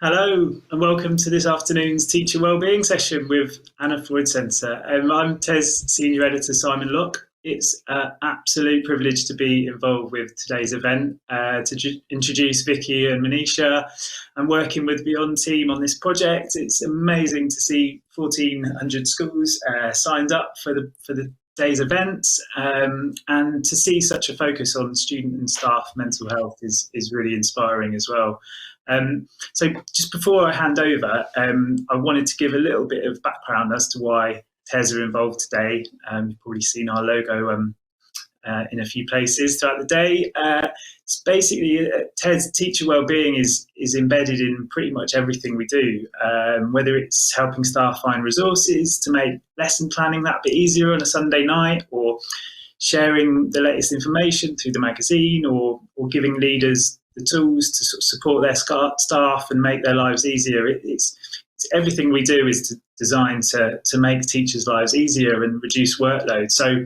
Hello and welcome to this afternoon's Teacher Wellbeing session with Anna Freud Centre. I'm TES Senior Editor Simon Locke. It's an absolute privilege to be involved with today's event, to introduce Vicky and Manisha. I'm working with Beyond team on this project. It's amazing to see 1,400 schools signed up for the day's events, and to see such a focus on student and staff mental health is really inspiring as well. So just before I hand over, I wanted to give a little bit of background as to why TES are involved today. You've probably seen our logo in a few places throughout the day. It's basically TES Teacher Wellbeing is embedded in pretty much everything we do, whether it's helping staff find resources to make lesson planning that bit easier on a Sunday night, or sharing the latest information through the magazine, or giving leaders the tools to sort of support their staff and make their lives easier. It's everything we do is designed to make teachers' lives easier and reduce workload. So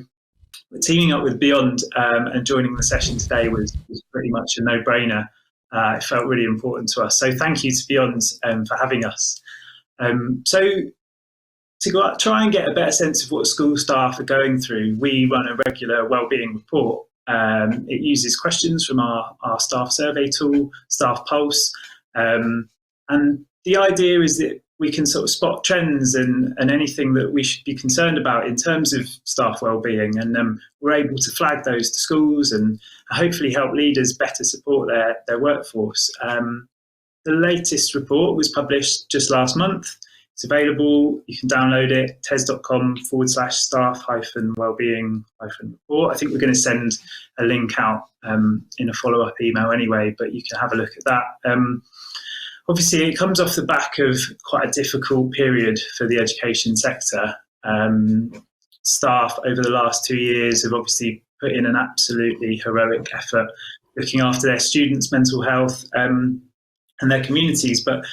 teaming up with Beyond and joining the session today was pretty much a no-brainer. It felt really important to us. So thank you to Beyond for having us. So to try and get a better sense of what school staff are going through, we run a regular wellbeing report. It uses questions from our staff survey tool, Staff Pulse, and the idea is that we can sort of spot trends and anything that we should be concerned about in terms of staff wellbeing, and we're able to flag those to schools and hopefully help leaders better support their workforce. The latest report was published just last month. It's available. You can download it, tes.com/staff-wellbeing-report. I think we're going to send a link out in a follow-up email anyway, but you can have a look at that. Obviously, it comes off the back of quite a difficult period for the education sector. Staff over the last 2 years have obviously put in an absolutely heroic effort looking after their students' mental health and their communities, but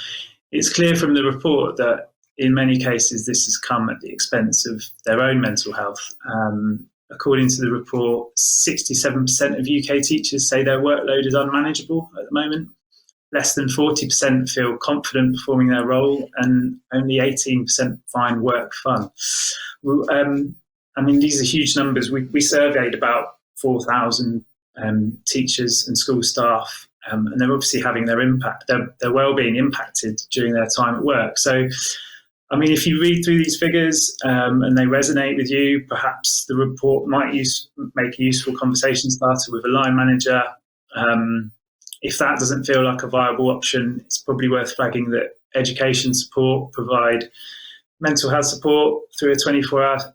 it's clear from the report that in many cases this has come at the expense of their own mental health. According to the report, 67% of UK teachers say their workload is unmanageable at the moment. Less than 40% feel confident performing their role, and only 18% find work fun. These are huge numbers. We surveyed about 4,000 teachers and school staff, and they're obviously having their well-being impacted during their time at work. So, if you read through these figures and they resonate with you, perhaps the report might make a useful conversation starter with a line manager. If that doesn't feel like a viable option, it's probably worth flagging that education support provide mental health support through a 24-hour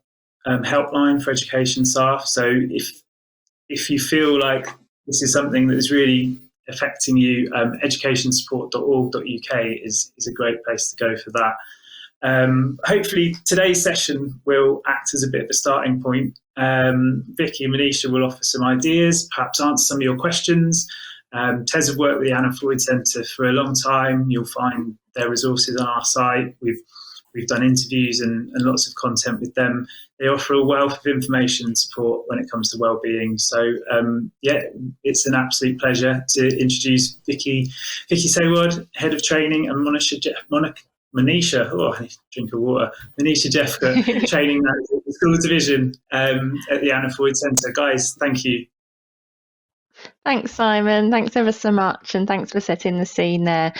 helpline for education staff. So if you feel like this is something that is really affecting you, educationsupport.org.uk is a great place to go for that. Hopefully today's session will act as a bit of a starting point. Vicky and Manisha will offer some ideas, perhaps answer some of your questions. TES have worked with the Anna Freud Centre for a long time. You'll find their resources on our site. We've done interviews and lots of content with them. They offer a wealth of information and support when it comes to wellbeing. So it's an absolute pleasure to introduce Vicky Sayward, Head of Training, and Manisha, I need to drink of water. Manisha Jeffka, Training Manager at the Schools Division at the Anna Freud Centre. Guys, thank you. Thanks, Simon. Thanks ever so much, and thanks for setting the scene there.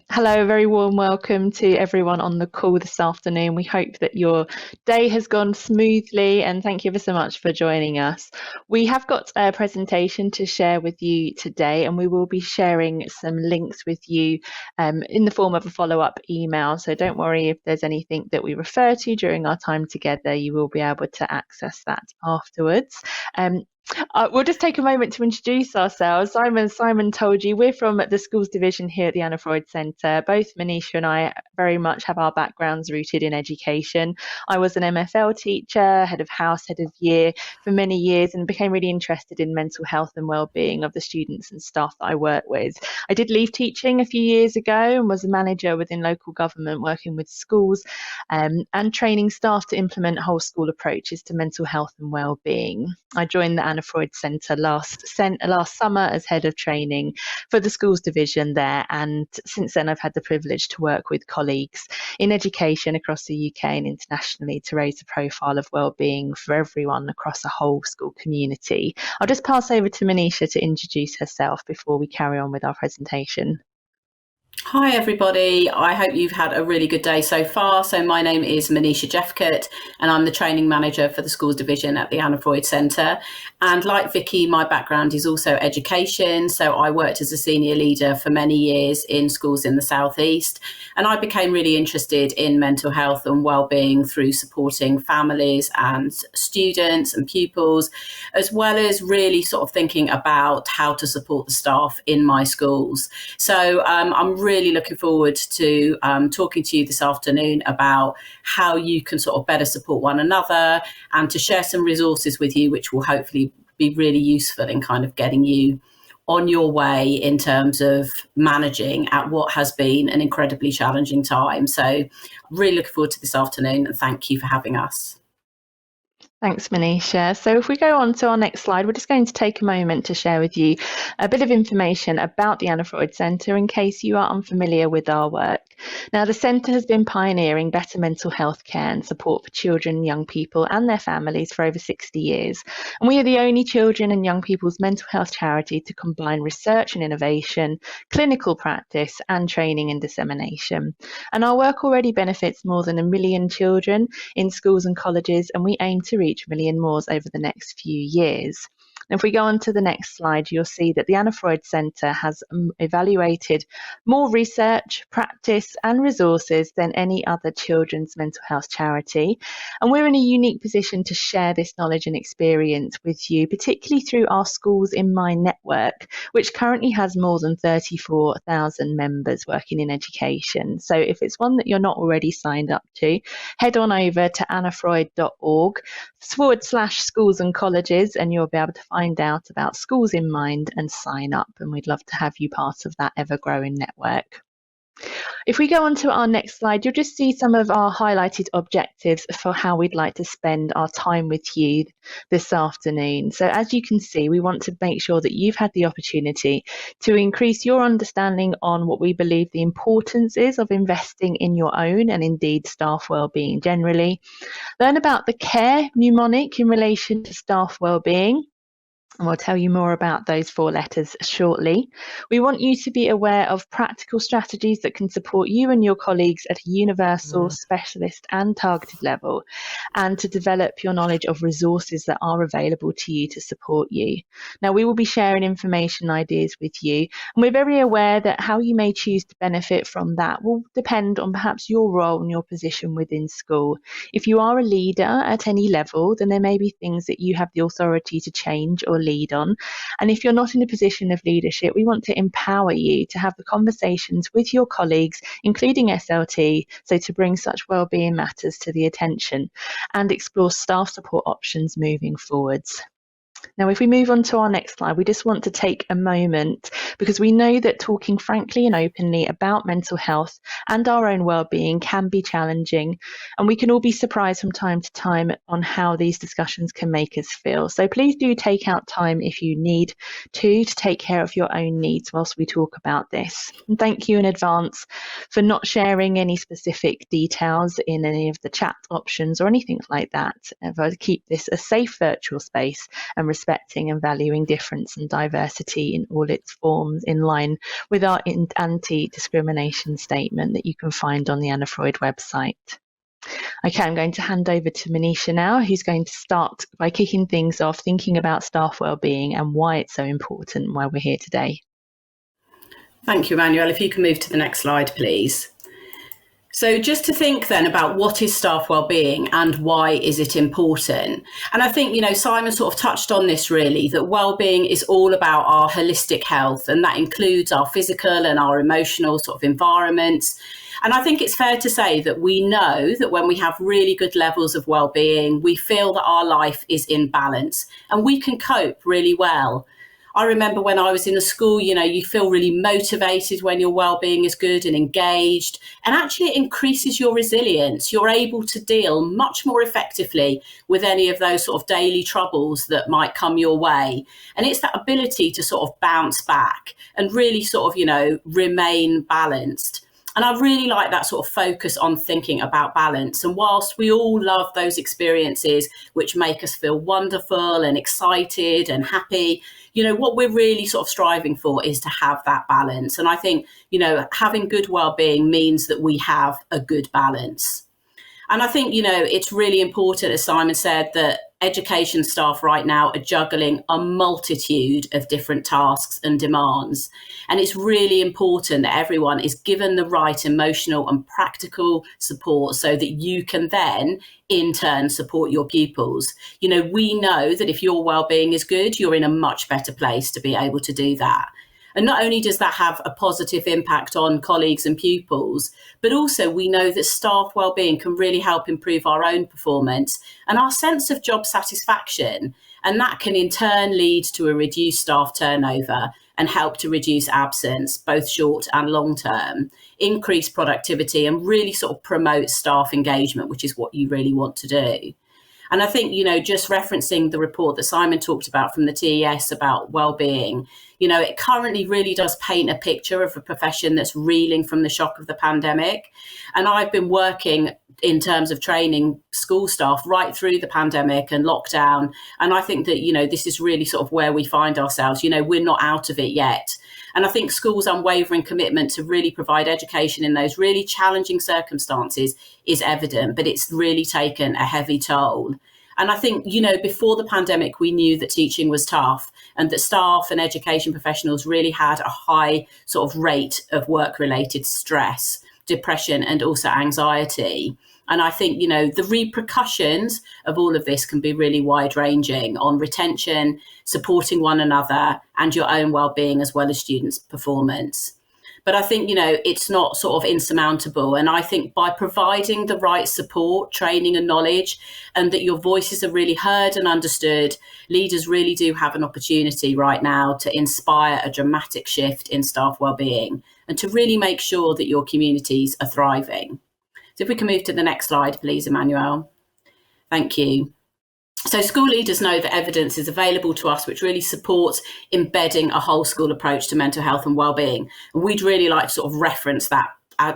Hello, very warm welcome to everyone on the call this afternoon. We hope that your day has gone smoothly, and thank you ever so much for joining us. We have got a presentation to share with you today, and we will be sharing some links with you in the form of a follow-up email. So don't worry if there's anything that we refer to during our time together, you will be able to access that afterwards. We'll just take a moment to introduce ourselves. Simon told you we're from the Schools Division here at the Anna Freud Centre. Both Manisha and I very much have our backgrounds rooted in education. I was an MFL teacher, head of house, head of year for many years, and became really interested in mental health and wellbeing of the students and staff that I work with. I did leave teaching a few years ago and was a manager within local government working with schools and training staff to implement whole school approaches to mental health and wellbeing. I joined the Anna Freud Centre last summer as head of training for the schools division there. And since then, I've had the privilege to work with colleagues in education across the UK and internationally to raise the profile of wellbeing for everyone across a whole school community. I'll just pass over to Manisha to introduce herself before we carry on with our presentation. Hi everybody, I hope you've had a really good day so far. So my name is Manisha Jeffcott and I'm the training manager for the schools division at the Anna Freud Centre. And like Vicky, my background is also education. So I worked as a senior leader for many years in schools in the southeast. And I became really interested in mental health and wellbeing through supporting families and students and pupils, as well as really sort of thinking about how to support the staff in my schools. So I'm really looking forward to talking to you this afternoon about how you can sort of better support one another and to share some resources with you, which will hopefully be really useful in kind of getting you on your way in terms of managing at what has been an incredibly challenging time. So really looking forward to this afternoon and thank you for having us. Thanks, Manisha. So if we go on to our next slide, we're just going to take a moment to share with you a bit of information about the Anna Freud Centre in case you are unfamiliar with our work. Now, the Centre has been pioneering better mental health care and support for children and young people and their families for over 60 years. And we are the only children and young people's mental health charity to combine research and innovation, clinical practice and training and dissemination. And our work already benefits more than 1 million children in schools and colleges, and we aim to reach 1 million more over the next few years. And if we go on to the next slide, you'll see that the Anna Freud Centre has evaluated more research, practice and resources than any other children's mental health charity. And we're in a unique position to share this knowledge and experience with you, particularly through our Schools in Mind network, which currently has more than 34,000 members working in education. So if it's one that you're not already signed up to, head on over to annafreud.org/schools and colleges and you'll be able to find out about Schools in Mind and sign up, and we'd love to have you part of that ever-growing network. If we go on to our next slide, you'll just see some of our highlighted objectives for how we'd like to spend our time with you this afternoon. So as you can see, we want to make sure that you've had the opportunity to increase your understanding on what we believe the importance is of investing in your own and indeed staff wellbeing generally. Learn about the CARE mnemonic in relation to staff wellbeing. And we'll tell you more about those 4 letters shortly. We want you to be aware of practical strategies that can support you and your colleagues at a universal, specialist and targeted level, and to develop your knowledge of resources that are available to you to support you. Now, we will be sharing information ideas with you, and we're very aware that how you may choose to benefit from that will depend on perhaps your role and your position within school. If you are a leader at any level, then there may be things that you have the authority to change or lead on. And if you're not in a position of leadership, we want to empower you to have the conversations with your colleagues, including SLT, so to bring such wellbeing matters to the attention and explore staff support options moving forwards. Now, if we move on to our next slide, we just want to take a moment because we know that talking frankly and openly about mental health and our own well-being can be challenging, and we can all be surprised from time to time on how these discussions can make us feel. So please do take out time if you need to take care of your own needs whilst we talk about this. And thank you in advance for not sharing any specific details in any of the chat options or anything like that. If I keep this a safe virtual space and respecting and valuing difference and diversity in all its forms, in line with our anti-discrimination statement that you can find on the Anna Freud website. Okay, I'm going to hand over to Manisha now, who's going to start by kicking things off, thinking about staff wellbeing and why it's so important and why we're here today. Thank you, Emmanuel. If you can move to the next slide, please. So just to think then about what is staff wellbeing and why is it important? And I think, Simon sort of touched on this really, that wellbeing is all about our holistic health, and that includes our physical and our emotional sort of environments. And I think it's fair to say that we know that when we have really good levels of wellbeing, we feel that our life is in balance and we can cope really well. I remember when I was in the school, you feel really motivated when your well-being is good and engaged, and actually it increases your resilience. You're able to deal much more effectively with any of those sort of daily troubles that might come your way. And it's that ability to sort of bounce back and really sort of, remain balanced. And I really like that sort of focus on thinking about balance. And whilst we all love those experiences which make us feel wonderful and excited and happy, what we're really sort of striving for is to have that balance. And I think, having good well-being means that we have a good balance. And I think, it's really important, as Simon said, that education staff right now are juggling a multitude of different tasks and demands. And it's really important that everyone is given the right emotional and practical support so that you can then, in turn, support your pupils. We know that if your well-being is good, you're in a much better place to be able to do that. And not only does that have a positive impact on colleagues and pupils, but also we know that staff wellbeing can really help improve our own performance and our sense of job satisfaction. And that can in turn lead to a reduced staff turnover and help to reduce absence, both short and long term, increase productivity and really sort of promote staff engagement, which is what you really want to do. And I think, just referencing the report that Simon talked about from the TES about wellbeing, it currently really does paint a picture of a profession that's reeling from the shock of the pandemic. And I've been working in terms of training school staff right through the pandemic and lockdown. And I think that, this is really sort of where we find ourselves. We're not out of it yet. And I think schools' unwavering commitment to really provide education in those really challenging circumstances is evident, but it's really taken a heavy toll. And I think, before the pandemic, we knew that teaching was tough and that staff and education professionals really had a high sort of rate of work-related stress, depression, and also anxiety. And I think, the repercussions of all of this can be really wide-ranging on retention, supporting one another, and your own well-being as well as students' performance. But I think, it's not sort of insurmountable. And I think by providing the right support, training and knowledge, and that your voices are really heard and understood, leaders really do have an opportunity right now to inspire a dramatic shift in staff wellbeing and to really make sure that your communities are thriving. So if we can move to the next slide, please, Emmanuel. Thank you. So school leaders know that evidence is available to us, which really supports embedding a whole school approach to mental health and wellbeing. And we'd really like to sort of reference that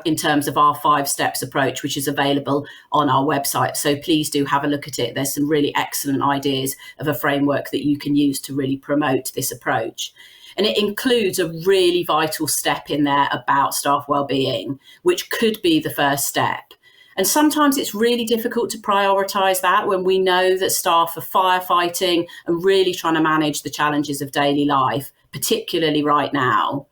in terms of our 5 steps approach, which is available on our website. So please do have a look at it. There's some really excellent ideas of a framework that you can use to really promote this approach. And it includes a really vital step in there about staff wellbeing, which could be the first step. And sometimes it's really difficult to prioritise that when we know that staff are firefighting and really trying to manage the challenges of daily life, particularly right now.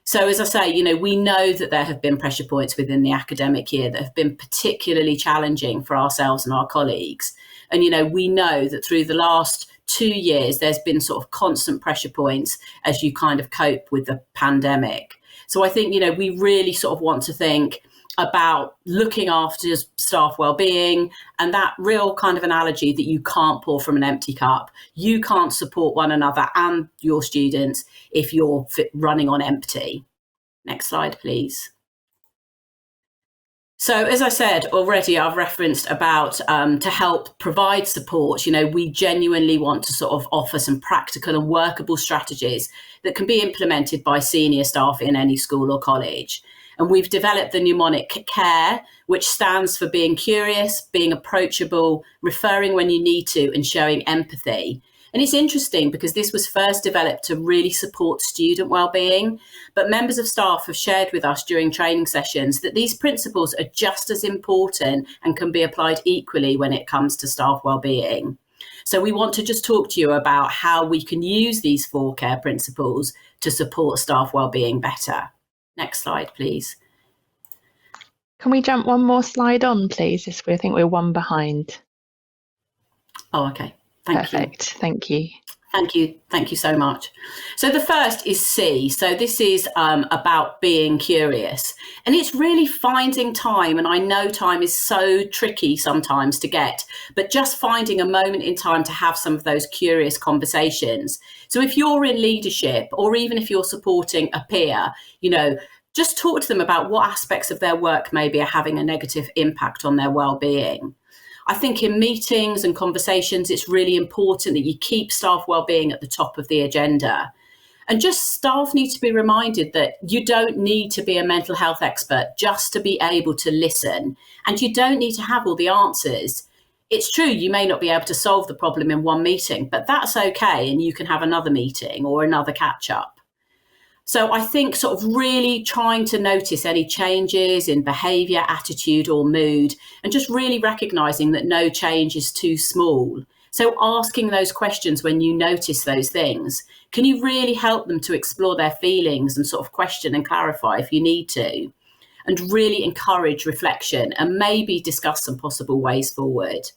So as I say, we know that there have been pressure points within the academic year that have been particularly challenging for ourselves and our colleagues. And, we know that through the last 2 years, there's been sort of constant pressure points as you kind of cope with the pandemic. So I think, we really sort of want to think about looking after staff wellbeing and that real kind of analogy that you can't pour from an empty cup. You can't support one another and your students if you're running on empty. Next slide, please. So as I said already, I've referenced about to help provide support, we genuinely want to sort of offer some practical and workable strategies that can be implemented by senior staff in any school or college. And we've developed the mnemonic CARE, which stands for being curious, being approachable, referring when you need to, and showing empathy. And it's interesting because this was first developed to really support student wellbeing, but members of staff have shared with us during training sessions that these principles are just as important and can be applied equally when it comes to staff wellbeing. So we want to just talk to you about how we can use these 4 CARE principles to support staff wellbeing better. Next slide, please. Can we jump one more slide on, please? I think we're one behind. Oh, okay. Thank you. Perfect. Thank you. Thank you. Thank you so much. So the first is C. So this is about being curious. And it's really finding time. And I know time is so tricky sometimes to get, but just finding a moment in time to have some of those curious conversations. So if you're in leadership, or even if you're supporting a peer, just talk to them about what aspects of their work maybe are having a negative impact on their well-being. I think in meetings and conversations, it's really important that you keep staff wellbeing at the top of the agenda. And just staff need to be reminded that you don't need to be a mental health expert just to be able to listen. And you don't need to have all the answers. It's true, you may not be able to solve the problem in one meeting, but that's okay. And you can have another meeting or another catch up. So I think sort of really trying to notice any changes in behaviour, attitude or mood, and just really recognising that no change is too small. So asking those questions when you notice those things, can you really help them to explore their feelings and sort of question and clarify if you need to? And really encourage reflection and maybe discuss some possible ways forward.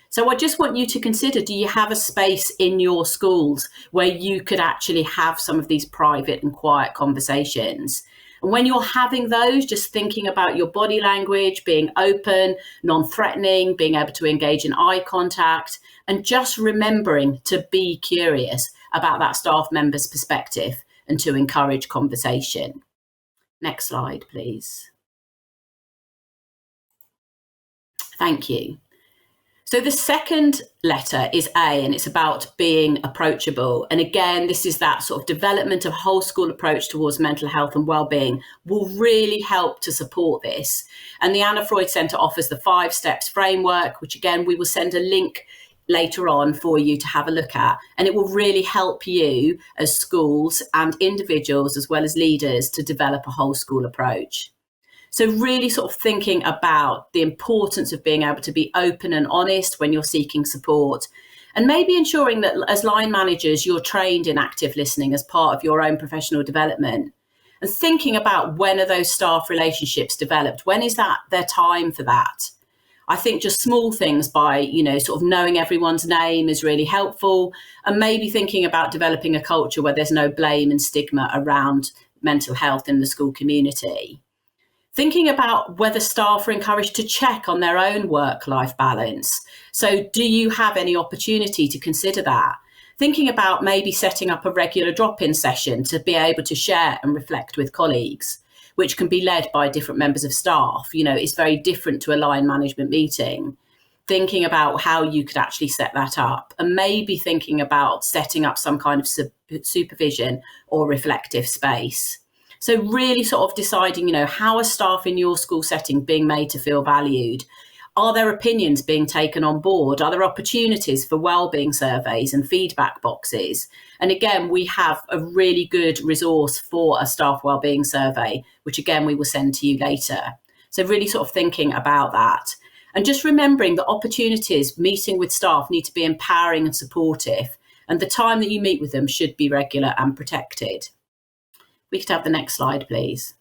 So I just want you to consider, do you have a space in your schools where you could actually have some of these private and quiet conversations? And when you're having those, just thinking about your body language, being open, non-threatening, being able to engage in eye contact, and just remembering to be curious about that staff member's perspective and to encourage conversation. Next slide, please. Thank you. So the second letter is A, and it's about being approachable. And again, this is that sort of development of whole school approach towards mental health and wellbeing will really help to support this. And the Anna Freud Centre offers the 5 steps framework, which again, we will send a link later on for you to have a look at. And it will really help you as schools and individuals as well as leaders to develop a whole school approach. So really sort of thinking about the importance of being able to be open and honest when you're seeking support, and maybe ensuring that as line managers, you're trained in active listening as part of your own professional development, and thinking about when are those staff relationships developed? When is that their time for that? I think just small things by, sort of knowing everyone's name is really helpful, and maybe thinking about developing a culture where there's no blame and stigma around mental health in the school community. Thinking about whether staff are encouraged to check on their own work-life balance. So do you have any opportunity to consider that? Thinking about maybe setting up a regular drop-in session to be able to share and reflect with colleagues, which can be led by different members of staff. It's very different to a line management meeting. Thinking about how you could actually set that up, and maybe thinking about setting up some kind of supervision or reflective space. So really sort of deciding, how are staff in your school setting being made to feel valued? Are their opinions being taken on board? Are there opportunities for wellbeing surveys and feedback boxes? And again, we have a really good resource for a staff wellbeing survey, which again, we will send to you later. So really sort of thinking about that. And just remembering that opportunities meeting with staff need to be empowering and supportive. And the time that you meet with them should be regular and protected. We could have the next slide, please.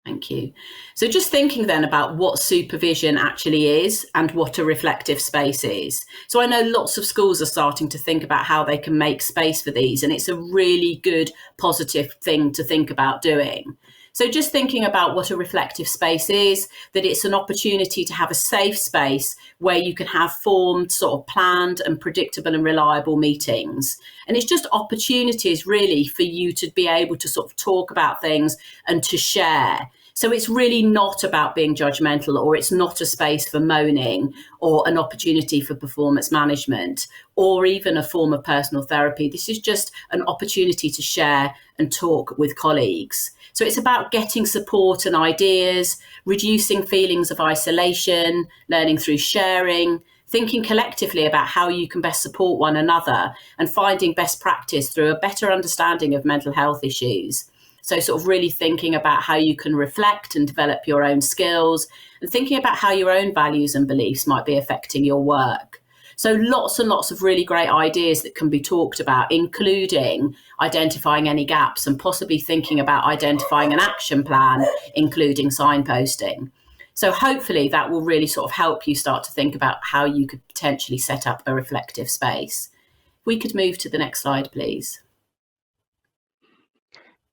Thank you. So just thinking then about what supervision actually is and what a reflective space is. So I know lots of schools are starting to think about how they can make space for these, and it's a really good, positive thing to think about doing. So just thinking about what a reflective space is, that it's an opportunity to have a safe space where you can have formed, sort of planned and predictable and reliable meetings. And it's just opportunities really for you to be able to sort of talk about things and to share. So it's really not about being judgmental, or it's not a space for moaning or an opportunity for performance management or even a form of personal therapy. This is just an opportunity to share and talk with colleagues. So it's about getting support and ideas, reducing feelings of isolation, learning through sharing, thinking collectively about how you can best support one another, and finding best practice through a better understanding of mental health issues. So sort of really thinking about how you can reflect and develop your own skills, and thinking about how your own values and beliefs might be affecting your work. So lots and lots of really great ideas that can be talked about, including identifying any gaps and possibly thinking about identifying an action plan, including signposting. So hopefully that will really sort of help you start to think about how you could potentially set up a reflective space. we could move to the next slide, please.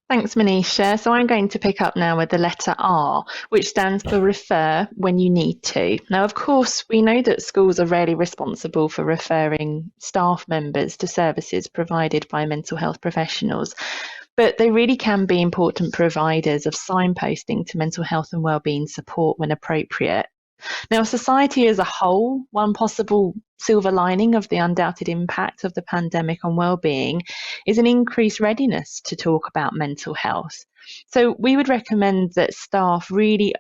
Thanks, Manisha. So I'm going to pick up now with the letter R, which stands for refer when you need to. Now, of course, we know that schools are rarely responsible for referring staff members to services provided by mental health professionals, but they really can be important providers of signposting to mental health and wellbeing support when appropriate. Now, society as a whole, one possible silver lining of the undoubted impact of the pandemic on wellbeing is an increased readiness to talk about mental health. So we would recommend that staff really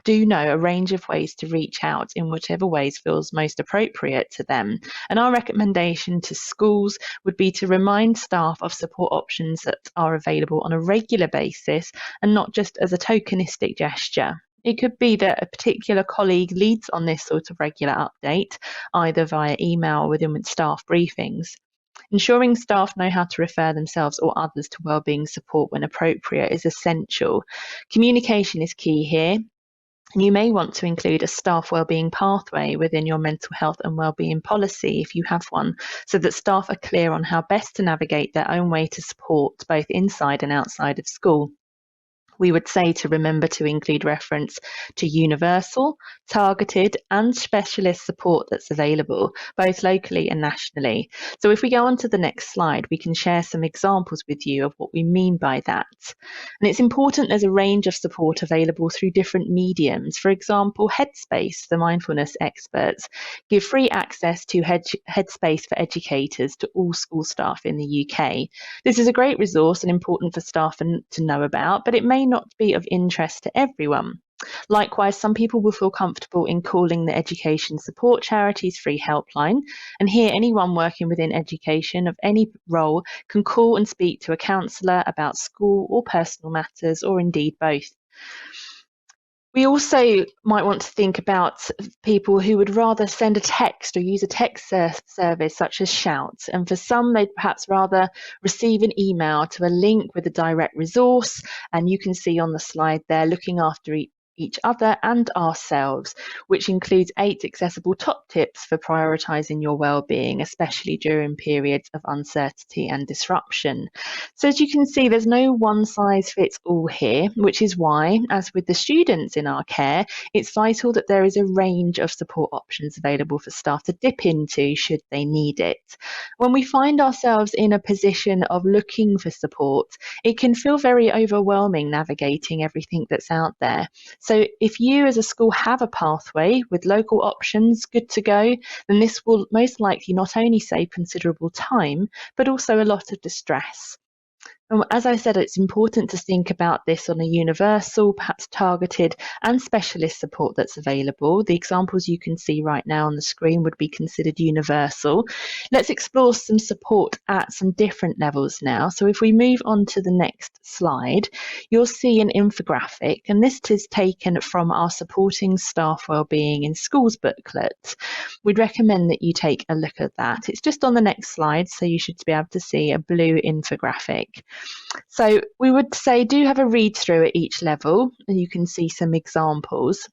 do know a range of ways to reach out in whichever ways feels most appropriate to them. And our recommendation to schools would be to remind staff of support options that are available on a regular basis and not just as a tokenistic gesture. It could be that a particular colleague leads on this sort of regular update, either via email or within staff briefings. Ensuring staff know how to refer themselves or others to wellbeing support when appropriate is essential. Communication is key here. And you may want to include a staff wellbeing pathway within your mental health and wellbeing policy if you have one, so that staff are clear on how best to navigate their own way to support both inside and outside of school. We would say to remember to include reference to universal, targeted and specialist support that's available, both locally and nationally. So if we go on to the next slide, we can share some examples with you of what we mean by that. And it's important there's a range of support available through different mediums. For example, Headspace, the mindfulness experts, give free access to Headspace for educators to all school staff in the UK. This is a great resource and important for staff to know about, but it may not be of interest to everyone. Likewise, some people will feel comfortable in calling the Education Support Charity's free helpline, and here anyone working within education of any role can call and speak to a counsellor about school or personal matters, or indeed both. We also might want to think about people who would rather send a text or use a text service such as Shout, and for some they'd perhaps rather receive an email to a link with a direct resource, and you can see on the slide there looking after each other and ourselves, which includes 8 accessible top tips for prioritising your well-being, especially during periods of uncertainty and disruption. So as you can see, there's no one size fits all here, which is why, as with the students in our care, it's vital that there is a range of support options available for staff to dip into should they need it. When we find ourselves in a position of looking for support, it can feel very overwhelming navigating everything that's out there. So if you as a school have a pathway with local options good to go, then this will most likely not only save considerable time, but also a lot of distress. And as I said, it's important to think about this on a universal, perhaps targeted and specialist support that's available. The examples you can see right now on the screen would be considered universal. Let's explore some support at some different levels now. So if we move on to the next slide, you'll see an infographic, and this is taken from our Supporting Staff Wellbeing in Schools booklet. We'd recommend that you take a look at that. It's just on the next slide, so you should be able to see a blue infographic. So we would say do have a read through at each level, and you can see some examples.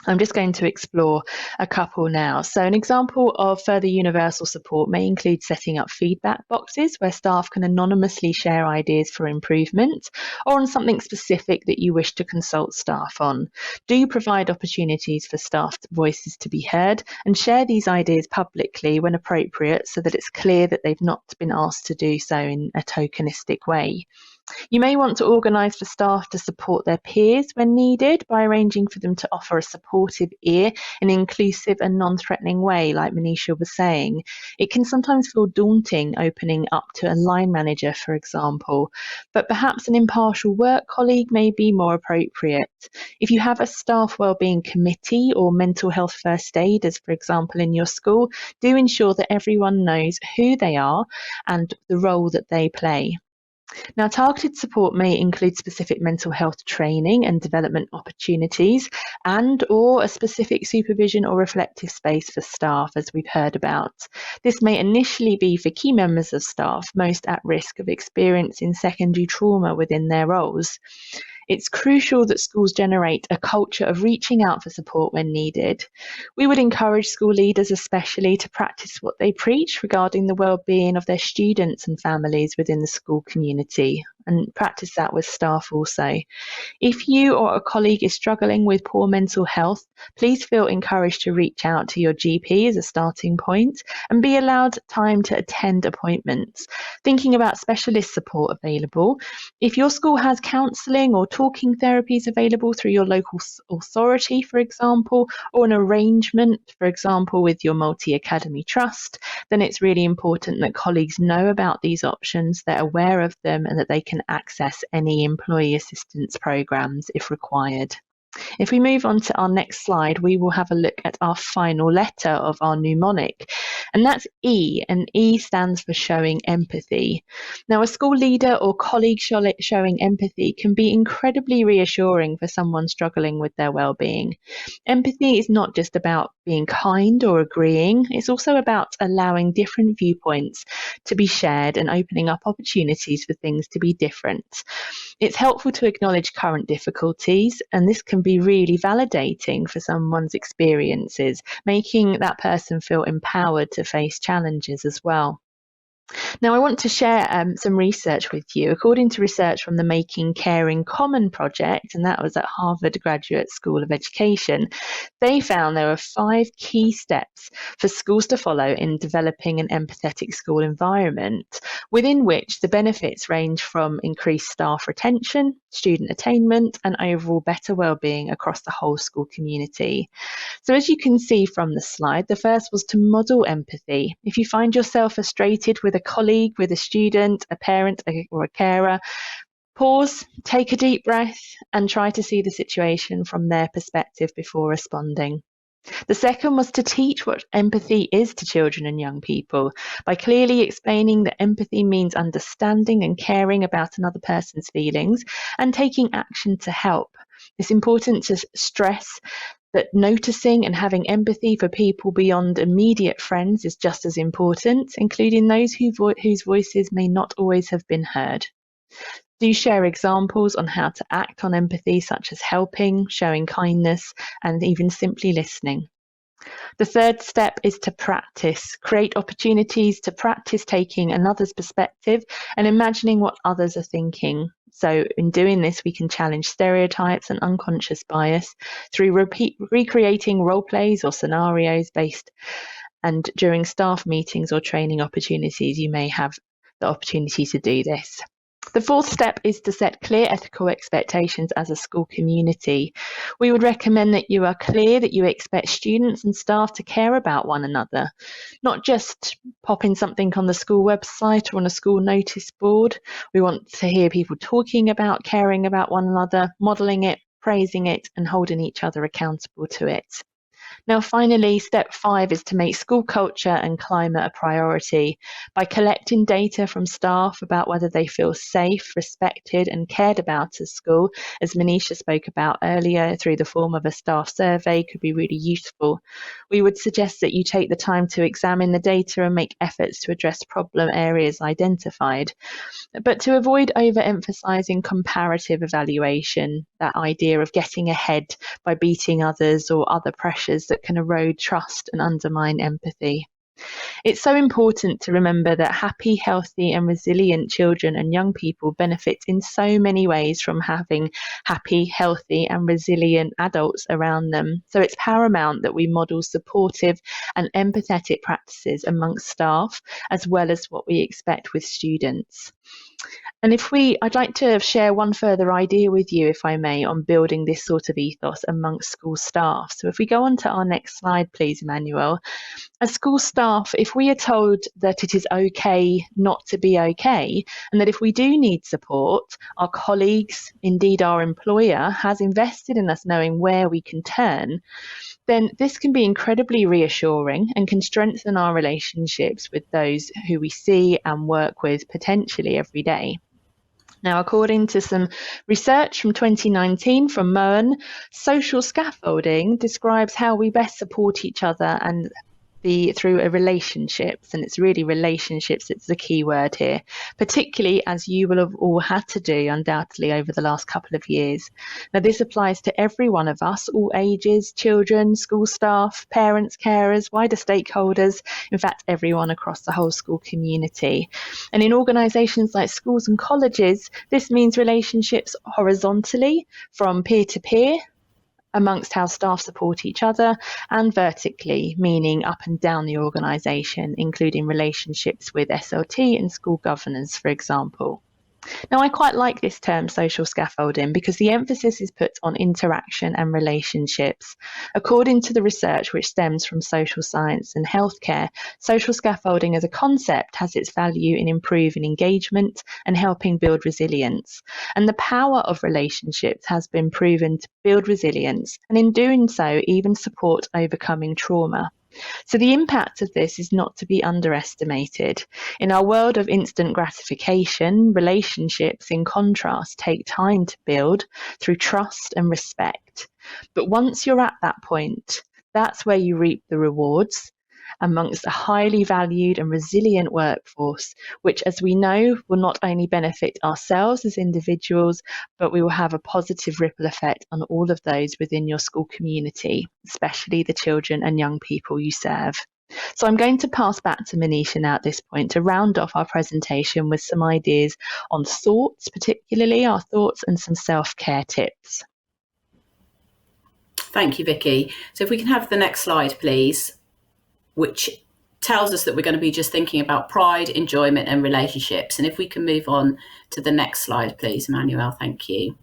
I'm just going to explore a couple now. So an example of further universal support may include setting up feedback boxes where staff can anonymously share ideas for improvement, or on something specific that you wish to consult staff on. Do provide opportunities for staff voices to be heard, and share these ideas publicly when appropriate so that it's clear that they've not been asked to do so in a tokenistic way. You may want to organise for staff to support their peers when needed by arranging for them to offer a supportive ear in an inclusive and non-threatening way, like Manisha was saying. It can sometimes feel daunting opening up to a line manager, for example, but perhaps an impartial work colleague may be more appropriate. If you have a staff wellbeing committee or mental health first aiders, for example, in your school, do ensure that everyone knows who they are and the role that they play. Now, targeted support may include specific mental health training and development opportunities, and or a specific supervision or reflective space for staff, as we've heard about. This may initially be for key members of staff most at risk of experiencing secondary trauma within their roles. It's crucial that schools generate a culture of reaching out for support when needed. We would encourage school leaders especially to practice what they preach regarding the well-being of their students and families within the school community, and practice that with staff also. If you or a colleague is struggling with poor mental health, please feel encouraged to reach out to your GP as a starting point and be allowed time to attend appointments. Thinking about specialist support available. If your school has counselling or talking therapies available through your local authority, for example, or an arrangement, for example, with your multi-academy trust, then it's really important that colleagues know about these options, they're aware of them, and that they can access any employee assistance programs if required. If we move on to our next slide, we will have a look at our final letter of our mnemonic, and that's E, and E stands for showing empathy. Now, a school leader or colleague showing empathy can be incredibly reassuring for someone struggling with their well-being. Empathy is not just about being kind or agreeing, it's also about allowing different viewpoints to be shared and opening up opportunities for things to be different. It's helpful to acknowledge current difficulties, and this can be really validating for someone's experiences, making that person feel empowered to face challenges as well. Now, I want to share some research with you. According to research from the Making Caring Common project, and that was at Harvard Graduate School of Education, they found there were 5 key steps for schools to follow in developing an empathetic school environment, within which the benefits range from increased staff retention, student attainment, and overall better well-being across the whole school community. So as you can see from the slide, the first was to model empathy. If you find yourself frustrated with a colleague, with a student, a parent, or a carer, pause, take a deep breath, and try to see the situation from their perspective before responding. The second was to teach what empathy is to children and young people by clearly explaining that empathy means understanding and caring about another person's feelings and taking action to help. It's important to stress that noticing and having empathy for people beyond immediate friends is just as important, including those whose voices may not always have been heard. Do share examples on how to act on empathy, such as helping, showing kindness, and even simply listening. The third step is to practice. Create opportunities to practice taking another's perspective and imagining what others are thinking. So in doing this, we can challenge stereotypes and unconscious bias through recreating role plays or scenarios based, and during staff meetings or training opportunities, you may have the opportunity to do this. The fourth step is to set clear ethical expectations as a school community. We would recommend that you are clear that you expect students and staff to care about one another, not just popping something on the school website or on a school notice board. We want to hear people talking about caring about one another, modelling it, praising it, and holding each other accountable to it. Now, finally, step 5 is to make school culture and climate a priority by collecting data from staff about whether they feel safe, respected, and cared about at school, as Manisha spoke about earlier, through the form of a staff survey could be really useful. We would suggest that you take the time to examine the data and make efforts to address problem areas identified. But to avoid overemphasizing comparative evaluation, that idea of getting ahead by beating others or other pressures that can erode trust and undermine empathy. It's so important to remember that happy, healthy, and resilient children and young people benefit in so many ways from having happy, healthy, and resilient adults around them. So it's paramount that we model supportive and empathetic practices amongst staff, as well as what we expect with students. And I'd like to share one further idea with you, if I may, on building this sort of ethos amongst school staff. So if we go on to our next slide, please, Emmanuel. As school staff, if we are told that it is okay not to be okay, and that if we do need support, our colleagues, indeed our employer, has invested in us knowing where we can turn, then this can be incredibly reassuring and can strengthen our relationships with those who we see and work with potentially every day. Now, according to some research from 2019 from Moen, social scaffolding describes how we best support each other and be through relationships, and it's really relationships, it's the key word here, particularly as you will have all had to do undoubtedly over the last couple of years. Now, this applies to every one of us, all ages, children, school staff, parents, carers, wider stakeholders, in fact, everyone across the whole school community. And in organisations like schools and colleges, this means relationships horizontally from peer to peer, amongst how staff support each other, and vertically, meaning up and down the organisation, including relationships with SLT and school governors, for example. Now, I quite like this term social scaffolding because the emphasis is put on interaction and relationships. According to the research which stems from social science and healthcare, social scaffolding as a concept has its value in improving engagement and helping build resilience. And the power of relationships has been proven to build resilience, and in doing so, even support overcoming trauma. So the impact of this is not to be underestimated. In our world of instant gratification, relationships, in contrast, take time to build through trust and respect. But once you're at that point, that's where you reap the rewards amongst a highly valued and resilient workforce, which, as we know, will not only benefit ourselves as individuals, but we will have a positive ripple effect on all of those within your school community, especially the children and young people you serve. So I'm going to pass back to Manisha now at this point to round off our presentation with some ideas on thoughts, particularly our thoughts and some self-care tips. Thank you, Vicky. So if we can have the next slide, please, which tells us that we're going to be just thinking about pride, enjoyment and relationships. And if we can move on to the next slide, please, Emmanuel, thank you.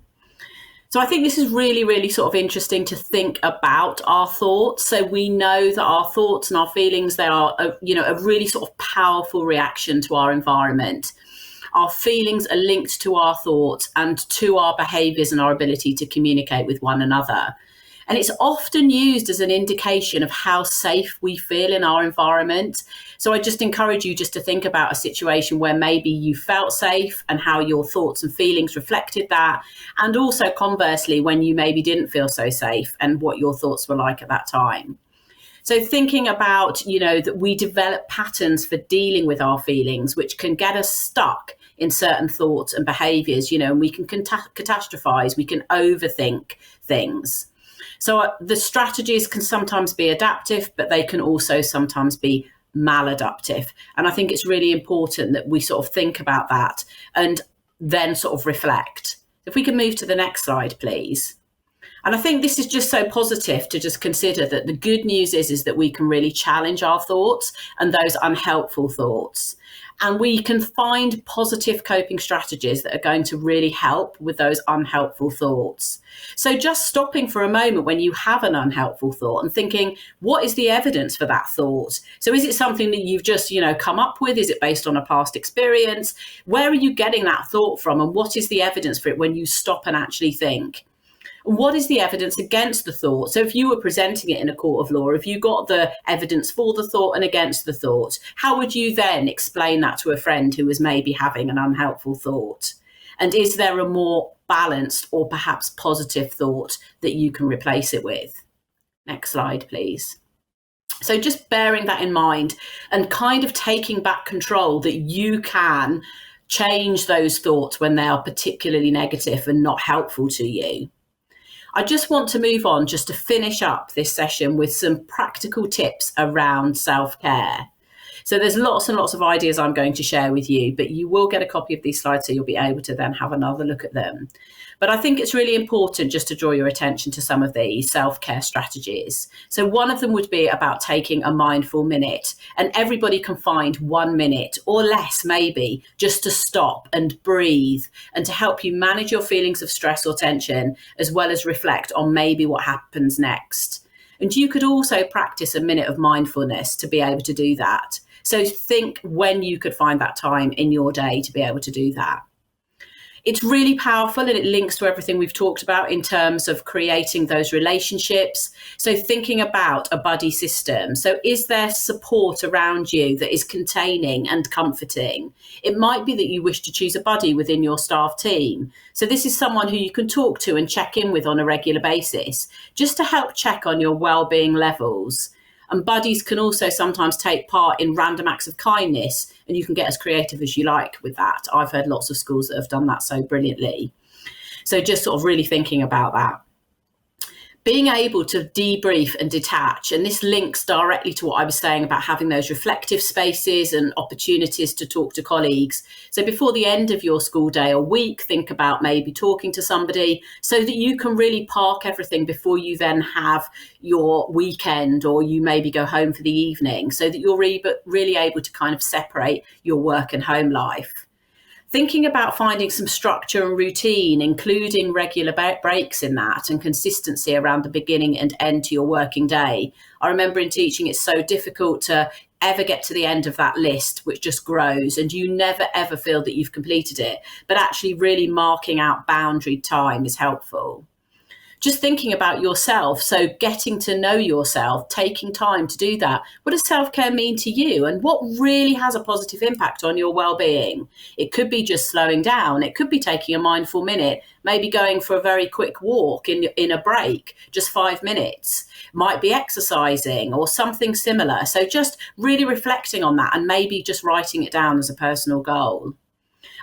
So I think this is really, really sort of interesting to think about our thoughts. So we know that our thoughts and our feelings, they are, a really sort of powerful reaction to our environment. Our feelings are linked to our thoughts and to our behaviours and our ability to communicate with one another. And it's often used as an indication of how safe we feel in our environment. So I just encourage you just to think about a situation where maybe you felt safe and how your thoughts and feelings reflected that. And also conversely, when you maybe didn't feel so safe and what your thoughts were like at that time. So thinking about, that we develop patterns for dealing with our feelings, which can get us stuck in certain thoughts and behaviours, and we can catastrophize, we can overthink things. So the strategies can sometimes be adaptive, but they can also sometimes be maladaptive. And I think it's really important that we sort of think about that and then sort of reflect. If we can move to the next slide, please. And I think this is just so positive to just consider that the good news is that we can really challenge our thoughts and those unhelpful thoughts. And we can find positive coping strategies that are going to really help with those unhelpful thoughts. So just stopping for a moment when you have an unhelpful thought and thinking, what is the evidence for that thought? So is it something that you've just, come up with? Is it based on a past experience? Where are you getting that thought from? And what is the evidence for it when you stop and actually think? What is the evidence against the thought? So if you were presenting it in a court of law, if you got the evidence for the thought and against the thought, how would you then explain that to a friend who was maybe having an unhelpful thought? And is there a more balanced or perhaps positive thought that you can replace it with? Next slide, please. So just bearing that in mind and kind of taking back control that you can change those thoughts when they are particularly negative and not helpful to you. I just want to move on just to finish up this session with some practical tips around self-care. So there's lots and lots of ideas I'm going to share with you, but you will get a copy of these slides so you'll be able to then have another look at them. But I think it's really important just to draw your attention to some of these self-care strategies. So one of them would be about taking a mindful minute, and everybody can find 1 minute or less maybe just to stop and breathe and to help you manage your feelings of stress or tension, as well as reflect on maybe what happens next. And you could also practice a minute of mindfulness to be able to do that. So think when you could find that time in your day to be able to do that. It's really powerful and it links to everything we've talked about in terms of creating those relationships. So thinking about a buddy system. So is there support around you that is containing and comforting? It might be that you wish to choose a buddy within your staff team. So this is someone who you can talk to and check in with on a regular basis, just to help check on your wellbeing levels. And buddies can also sometimes take part in random acts of kindness, and you can get as creative as you like with that. I've heard lots of schools that have done that so brilliantly. So just sort of really thinking about that. Being able to debrief and detach, and this links directly to what I was saying about having those reflective spaces and opportunities to talk to colleagues. So before the end of your school day or week, think about maybe talking to somebody so that you can really park everything before you then have your weekend, or you maybe go home for the evening, so that you're really able to kind of separate your work and home life. Thinking about finding some structure and routine, including regular breaks in that, and consistency around the beginning and end to your working day. I remember in teaching, it's so difficult to ever get to the end of that list, which just grows, and you never ever feel that you've completed it. But actually really marking out boundary time is helpful. Just thinking about yourself, so getting to know yourself, taking time to do that. What does self-care mean to you, and what really has a positive impact on your well-being? It could be just slowing down. It could be taking a mindful minute, maybe going for a very quick walk in a break, just 5 minutes. Might be exercising or something similar. So just really reflecting on that and maybe just writing it down as a personal goal.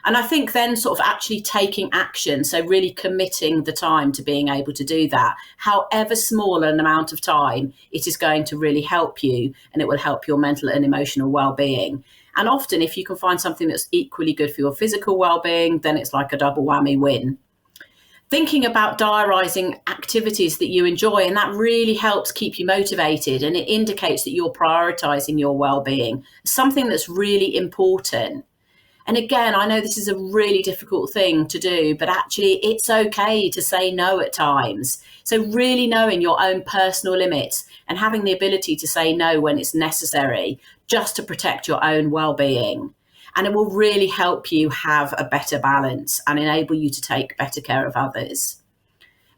And I think then sort of actually taking action, so really committing the time to being able to do that, however small an amount of time, it is going to really help you, and it will help your mental and emotional well-being. And often if you can find something that's equally good for your physical well-being, then it's like a double whammy win. Thinking about diarising activities that you enjoy, and that really helps keep you motivated, and it indicates that you're prioritising your well-being, something that's really important. And again, I know this is a really difficult thing to do, but actually it's okay to say no at times. So really knowing your own personal limits and having the ability to say no when it's necessary, just to protect your own well-being. And it will really help you have a better balance and enable you to take better care of others.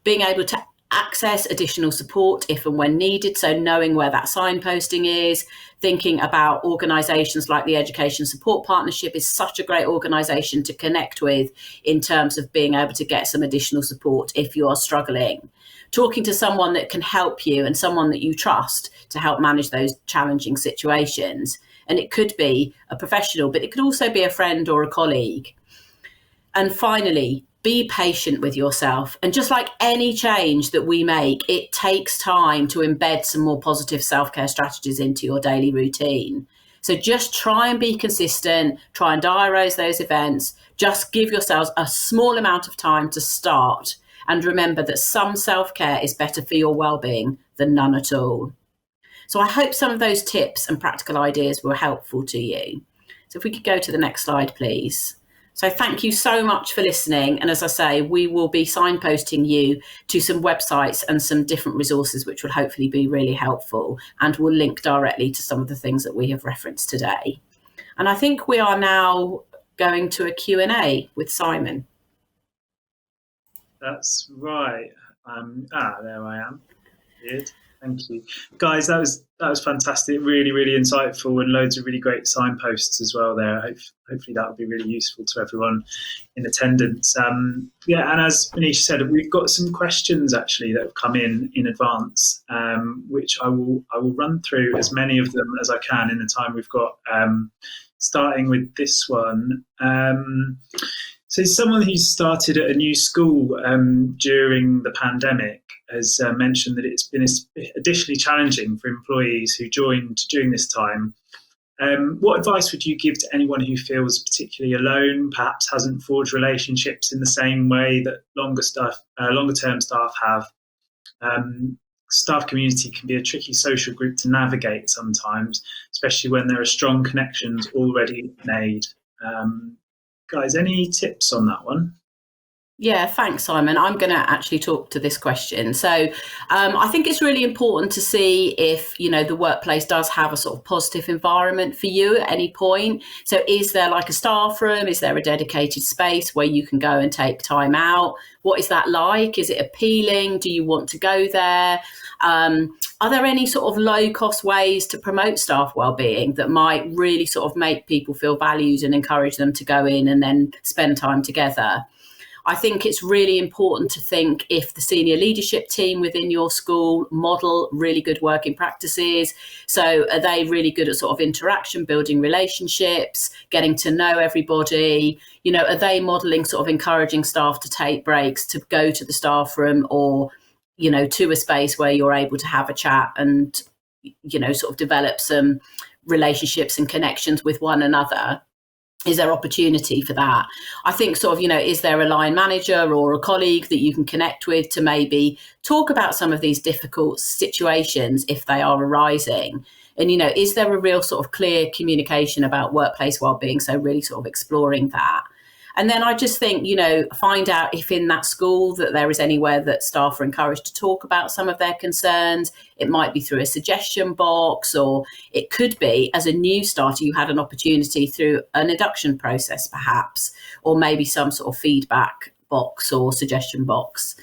Being able to access additional support if and when needed, so knowing where that signposting is. Thinking about organisations like the Education Support Partnership is such a great organisation to connect with in terms of being able to get some additional support if you are struggling. Talking to someone that can help you and someone that you trust to help manage those challenging situations. And it could be a professional, but it could also be a friend or a colleague. And finally, be patient with yourself. And just like any change that we make, it takes time to embed some more positive self-care strategies into your daily routine. So just try and be consistent, try and diarise those events, just give yourselves a small amount of time to start. And remember that some self-care is better for your well-being than none at all. So I hope some of those tips and practical ideas were helpful to you. So if we could go to the next slide, please. So thank you so much for listening. And as I say, we will be signposting you to some websites and some different resources, which will hopefully be really helpful, and will link directly to some of the things that we have referenced today. And I think we are now going to a Q&A with Simon. That's right. There I am. Good. Thank you, guys. That was fantastic. Really, really insightful, and loads of really great signposts as well there. Hopefully that will be really useful to everyone in attendance. And as Manisha said, we've got some questions actually that have come in advance, which I will run through as many of them as I can in the time we've got. Starting with this one. So someone who's started at a new school during the pandemic has mentioned that it's been additionally challenging for employees who joined during this time. What advice would you give to anyone who feels particularly alone, perhaps hasn't forged relationships in the same way that longer-term staff have? Staff community can be a tricky social group to navigate sometimes, especially when there are strong connections already made. Guys, any tips on that one? Yeah, thanks, Simon. I'm going to actually talk to this question. So I think it's really important to see if, the workplace does have a sort of positive environment for you at any point. So is there like a staff room? Is there a dedicated space where you can go and take time out? What is that like? Is it appealing? Do you want to go there? Are there any sort of low-cost ways to promote staff wellbeing that might really sort of make people feel valued and encourage them to go in and then spend time together? I think it's really important to think if the senior leadership team within your school model really good working practices. So are they really good at sort of interaction, building relationships, getting to know everybody? Are they modelling sort of encouraging staff to take breaks, to go to the staff room, or, to a space where you're able to have a chat and, sort of develop some relationships and connections with one another? Is there opportunity for that? I think sort of, is there a line manager or a colleague that you can connect with to maybe talk about some of these difficult situations if they are arising? And, is there a real sort of clear communication about workplace wellbeing? So really sort of exploring that. And then I just think, find out if in that school that there is anywhere that staff are encouraged to talk about some of their concerns. It might be through a suggestion box, or it could be as a new starter, you had an opportunity through an induction process, perhaps, or maybe some sort of feedback box or suggestion box.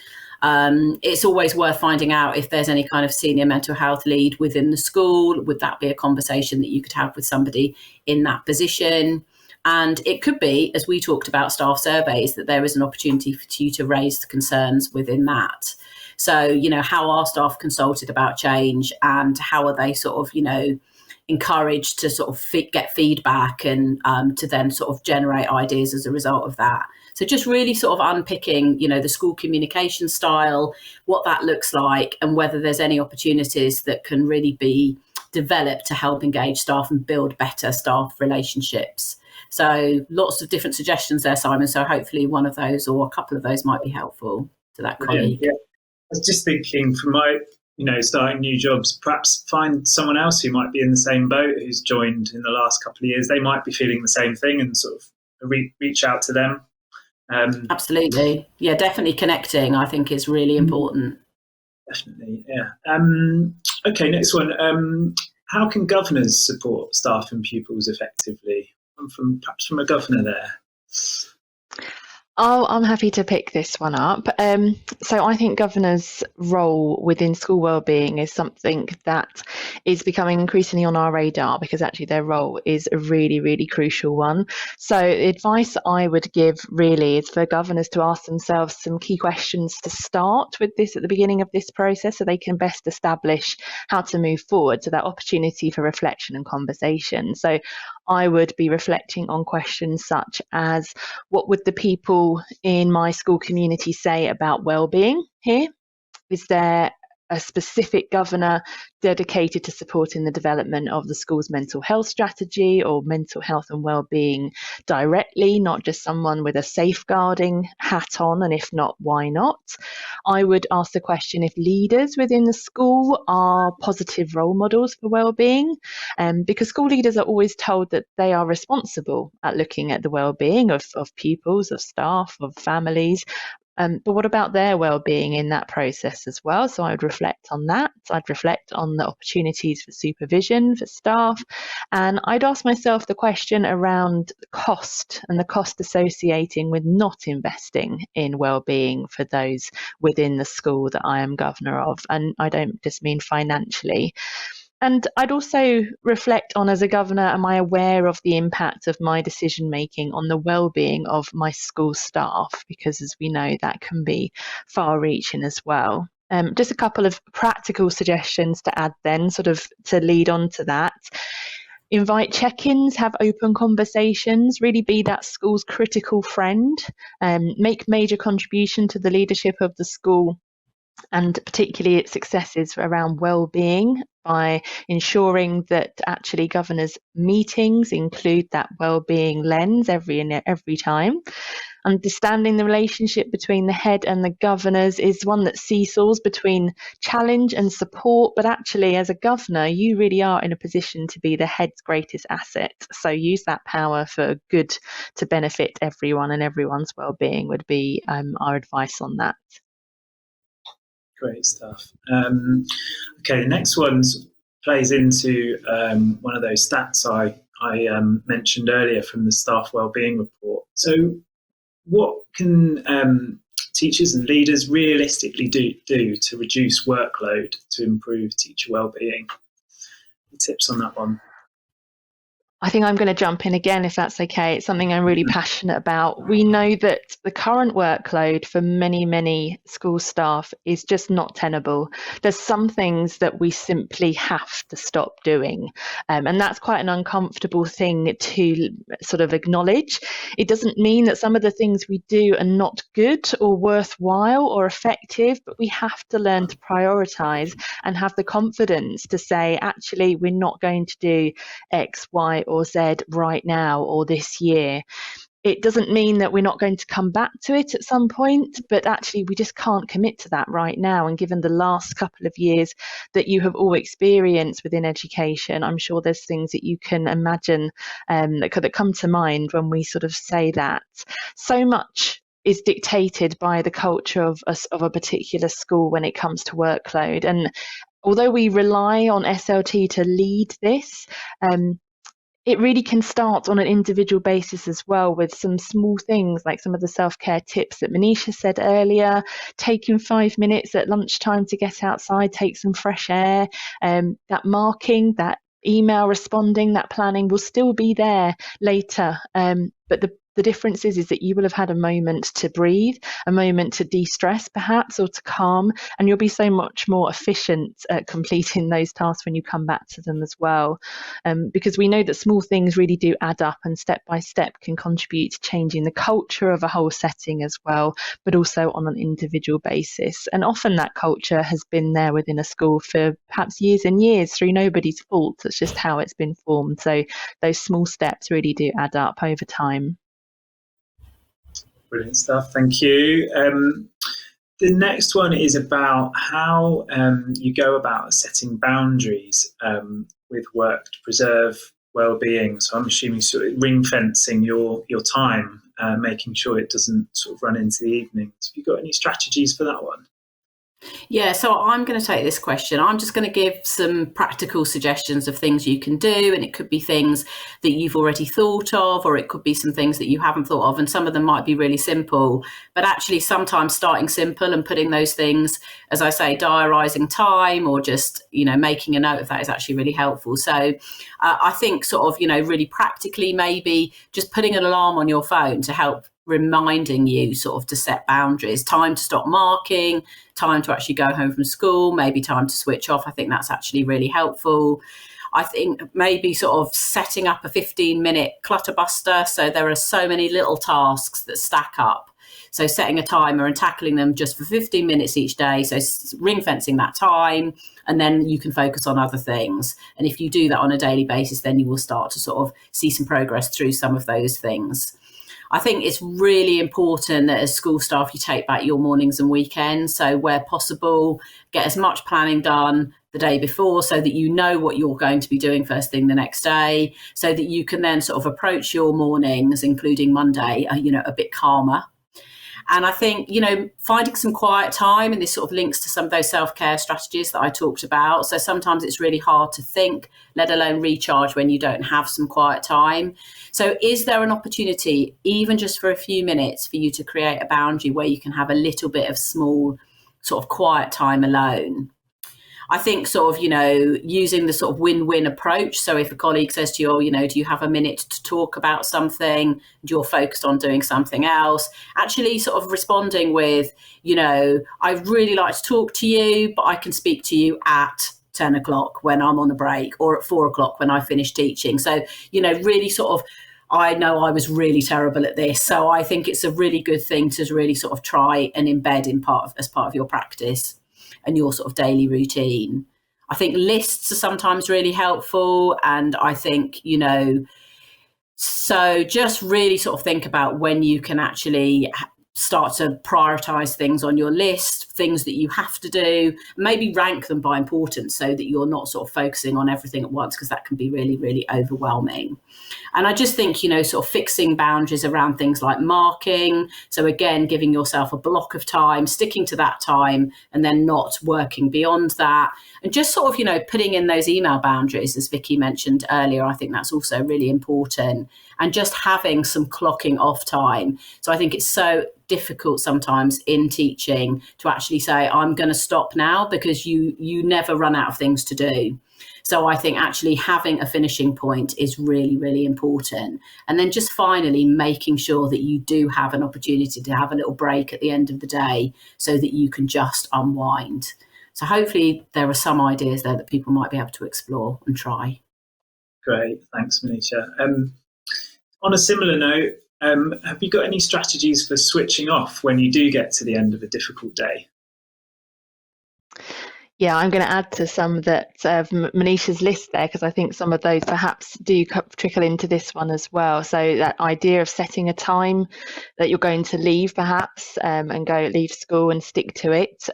It's always worth finding out if there's any kind of senior mental health lead within the school. Would that be a conversation that you could have with somebody in that position? And it could be, as we talked about staff surveys, that there is an opportunity for you to raise the concerns within that. So, how are staff consulted about change, and how are they sort of, encouraged to sort of get feedback and to then sort of generate ideas as a result of that. So just really sort of unpicking, the school communication style, what that looks like, and whether there's any opportunities that can really be developed to help engage staff and build better staff relationships. So lots of different suggestions there, Simon. So hopefully one of those or a couple of those might be helpful to that colleague. Yeah. I was just thinking from my, starting new jobs, perhaps find someone else who might be in the same boat, who's joined in the last couple of years. They might be feeling the same thing, and sort of reach out to them. Absolutely. Yeah, definitely connecting, I think, is really important. Definitely, yeah. Okay, next one. How can governors support staff and pupils effectively? Perhaps from a governor there. Oh, I'm happy to pick this one up. So I think governors' role within school wellbeing is something that is becoming increasingly on our radar, because actually their role is a really, really crucial one. So the advice I would give really is for governors to ask themselves some key questions to start with this at the beginning of this process, so they can best establish how to move forward. So that opportunity for reflection and conversation. So I would be reflecting on questions such as, what would the people in my school community say about wellbeing here? Is there a specific governor dedicated to supporting the development of the school's mental health strategy or mental health and wellbeing directly, not just someone with a safeguarding hat on? And if not, why not? I would ask the question if leaders within the school are positive role models for wellbeing, because school leaders are always told that they are responsible at looking at the wellbeing of pupils, of staff, of families. But what about their well-being in that process as well? So I would reflect on that. I'd reflect on the opportunities for supervision for staff. And I'd ask myself the question around cost and the cost associating with not investing in well-being for those within the school that I am governor of. And I don't just mean financially. And I'd also reflect on, as a governor, am I aware of the impact of my decision making on the well-being of my school staff? Because as we know, that can be far-reaching as well. Just a couple of practical suggestions to add then, sort of to lead on to that. Invite check-ins, have open conversations, really be that school's critical friend, make major contribution to the leadership of the school, and particularly its successes around well-being, by ensuring that actually governors' meetings include that well-being lens every time. Understanding the relationship between the head and the governors is one that seesaws between challenge and support, but actually as a governor, you really are in a position to be the head's greatest asset. So use that power for good to benefit everyone, and everyone's well-being would be our advice on that. Great stuff. Okay, the next one plays into one of those stats I mentioned earlier from the staff wellbeing report. So what can teachers and leaders realistically do to reduce workload to improve teacher wellbeing? Any tips on that one? I think I'm going to jump in again, if that's okay. It's something I'm really passionate about. We know that the current workload for many, many school staff is just not tenable. There's some things that we simply have to stop doing. And that's quite an uncomfortable thing to sort of acknowledge. It doesn't mean that some of the things we do are not good or worthwhile or effective, but we have to learn to prioritise and have the confidence to say, actually, we're not going to do X, Y, or Z right now or this year. It doesn't mean that we're not going to come back to it at some point, but actually we just can't commit to that right now. And given the last couple of years that you have all experienced within education, I'm sure there's things that you can imagine that come to mind when we sort of say that. So much is dictated by the culture of a particular school when it comes to workload. And although we rely on SLT to lead this, it really can start on an individual basis as well, with some small things like some of the self-care tips that Manisha said earlier, taking 5 minutes at lunchtime to get outside, take some fresh air, that marking, that email responding, that planning will still be there later. But the difference is that you will have had a moment to breathe, a moment to de-stress perhaps, or to calm, and you'll be so much more efficient at completing those tasks when you come back to them as well. Because we know that small things really do add up, and step by step can contribute to changing the culture of a whole setting as well, but also on an individual basis. And often that culture has been there within a school for perhaps years and years through nobody's fault. It's just how it's been formed. So those small steps really do add up over time. Brilliant stuff. Thank you. The next one is about how you go about setting boundaries with work to preserve well-being. So I'm assuming sort of ring fencing your time, making sure it doesn't sort of run into the evenings. Have you got any strategies for that one? Yeah, so I'm going to take this question. I'm just going to give some practical suggestions of things you can do, and it could be things that you've already thought of, or it could be some things that you haven't thought of, and some of them might be really simple. But actually, sometimes starting simple and putting those things, as I say, diarising time, or just, making a note of that is actually really helpful. So I think sort of, really practically, maybe just putting an alarm on your phone to help reminding you sort of to set boundaries, time to stop marking, time to actually go home from school, maybe time to switch off. I think that's actually really helpful. I think maybe sort of setting up a 15-minute clutter buster. So there are so many little tasks that stack up. So setting a timer and tackling them just for 15 minutes each day. So ring fencing that time, and then you can focus on other things. And if you do that on a daily basis, then you will start to sort of see some progress through some of those things. I think it's really important that as school staff, you take back your mornings and weekends. So where possible, get as much planning done the day before so that you know what you're going to be doing first thing the next day, so that you can then sort of approach your mornings, including Monday, a bit calmer. And I think, finding some quiet time, and this sort of links to some of those self-care strategies that I talked about. So sometimes it's really hard to think, let alone recharge, when you don't have some quiet time. So is there an opportunity, even just for a few minutes, for you to create a boundary where you can have a little bit of small sort of quiet time alone? I think sort of, using the sort of win-win approach. So if a colleague says to you, do you have a minute to talk about something, and you're focused on doing something else, actually sort of responding with, I'd really like to talk to you, but I can speak to you at 10 o'clock when I'm on a break, or at 4 o'clock when I finish teaching. So, really sort of, I know I was really terrible at this. So I think it's a really good thing to really sort of try and embed as part of your practice and your sort of daily routine. I think lists are sometimes really helpful. And I think, so just really sort of think about when you can actually start to prioritize things on your list, things that you have to do, maybe rank them by importance so that you're not sort of focusing on everything at once, because that can be really, really overwhelming. And I just think, sort of fixing boundaries around things like marking. So again, giving yourself a block of time, sticking to that time, and then not working beyond that. And just sort of, putting in those email boundaries, as Vicky mentioned earlier. I think that's also really important. And just having some clocking off time. So I think it's so difficult sometimes in teaching to actually say, I'm going to stop now, because you never run out of things to do. So I think actually having a finishing point is really, really important. And then just finally making sure that you do have an opportunity to have a little break at the end of the day so that you can just unwind. So hopefully there are some ideas there that people might be able to explore and try. Great, thanks, Manisha. On a similar note, have you got any strategies for switching off when you do get to the end of a difficult day? Yeah, I'm going to add to some that Manisha's list there, because I think some of those perhaps do trickle into this one as well. So that idea of setting a time that you're going to leave perhaps and leave school and stick to it,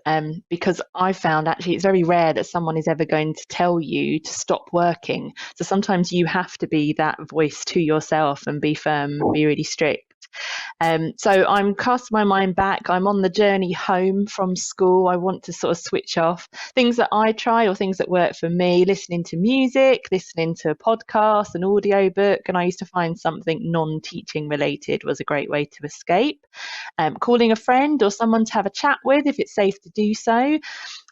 because I found actually it's very rare that someone is ever going to tell you to stop working. So sometimes you have to be that voice to yourself and be firm and be really strict. So I'm casting my mind back. I'm on the journey home from school. I want to sort of switch off. Things that I try or things that work for me, listening to music, listening to a podcast, an audio book. And I used to find something non-teaching related was a great way to escape. Calling a friend or someone to have a chat with if it's safe to do so.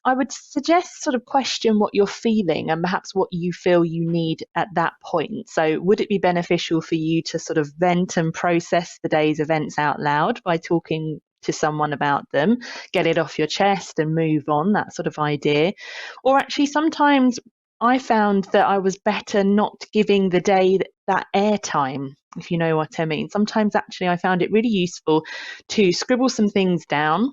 I would suggest sort of question what you're feeling and perhaps what you feel you need at that point. So would it be beneficial for you to sort of vent and process the day's events out loud by talking to someone about them, get it off your chest and move on, that sort of idea? Or actually sometimes I found that I was better not giving the day that airtime, if you know what I mean. Sometimes actually I found it really useful to scribble some things down.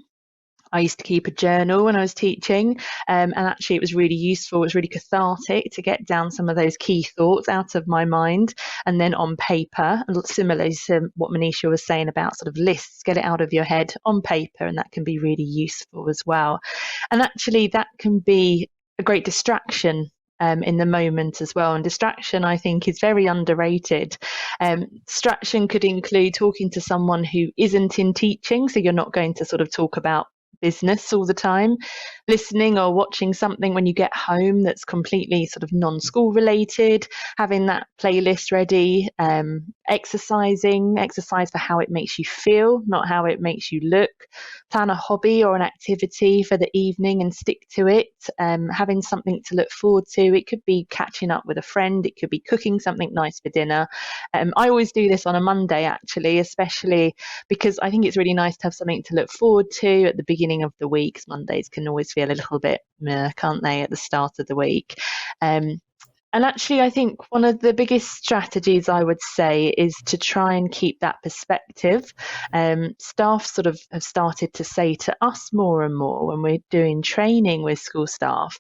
I used to keep a journal when I was teaching, and actually it was really useful. It was really cathartic to get down some of those key thoughts out of my mind and then on paper, similarly to what Manisha was saying about sort of lists, get it out of your head on paper, and that can be really useful as well. And actually that can be a great distraction in the moment as well. And distraction, I think, is very underrated. Distraction could include talking to someone who isn't in teaching, so you're not going to sort of talk about business all the time, listening or watching something when you get home that's completely sort of non-school related, having that playlist ready, exercise for how it makes you feel, not how it makes you look, plan a hobby or an activity for the evening and stick to it, having something to look forward to. It could be catching up with a friend, it could be cooking something nice for dinner. I always do this on a Monday actually, especially because I think it's really nice to have something to look forward to at the beginning of the week. Mondays can always feel a little bit meh, can't they, at the start of the week? And actually, I think one of the biggest strategies I would say is to try and keep that perspective. Staff sort of have started to say to us more and more when we're doing training with school staff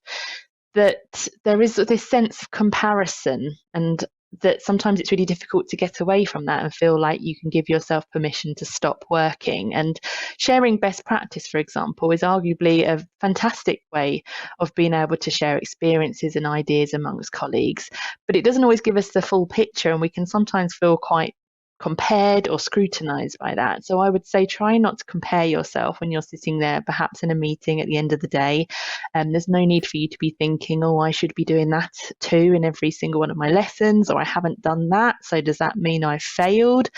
that there is this sense of comparison, and that sometimes it's really difficult to get away from that and feel like you can give yourself permission to stop working. And sharing best practice, for example, is arguably a fantastic way of being able to share experiences and ideas amongst colleagues. But it doesn't always give us the full picture, and we can sometimes feel quite compared or scrutinized by that. So I would say try not to compare yourself when you're sitting there, perhaps in a meeting at the end of the day. There's no need for you to be thinking, oh, I should be doing that too in every single one of my lessons, or I haven't done that, so does that mean I failed?